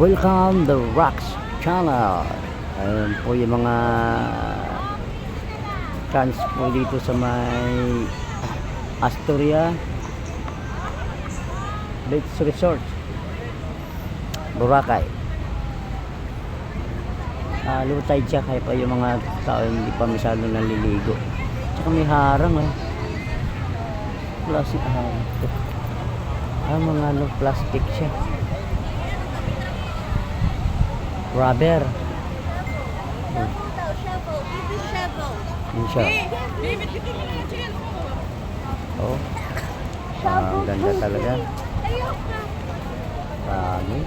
Welcome the Rocks Channel. Ayan po yung mga chance po dito sa may Astoria Beach Resort, Boracay. Low tide siya, kaya pa yung mga tao hindi pa masyado naliligo. Tsaka may harang plastic mga plastic siya, rubber. Yun siya. Oh, ang ganda talaga. Pagi.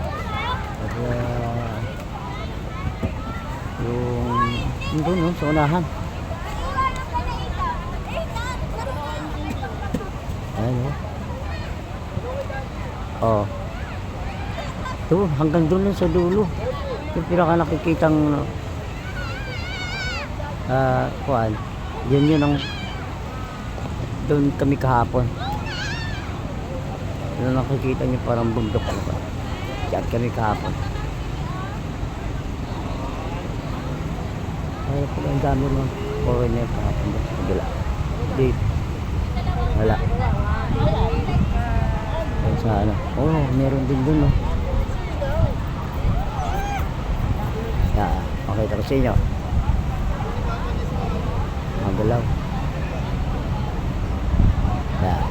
Yung doon no, sa unahan. Ayan oh. Ito, hanggang doon lang sa dulo. Yung pinaka nakikitang kuan. Yun ang doon kami kahapon. Doon nakikita niyo parang bundok ba? Diyan kami kahapon. Ay, ang dami ng foreigner kahapon doon sa kabila. Dito. Wala. Ayun sa ano. Oh, meron din doon no. Yeah, okay, tapos sa inyo. Magalaw. Yeah.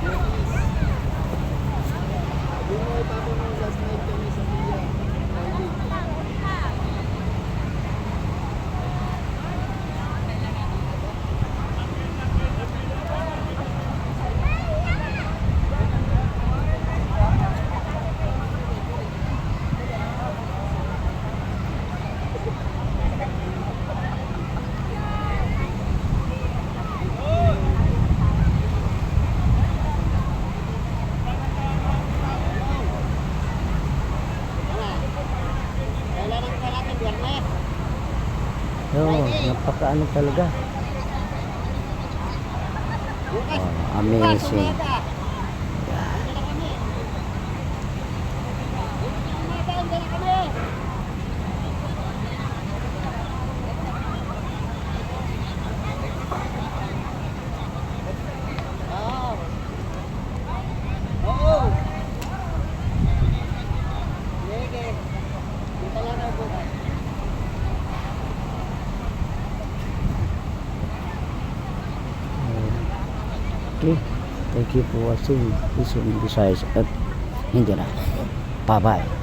Oh, napakaano talaga. Oh, amazing. Okay, thank you for watching this one. Besides, hindi na. Bye bye.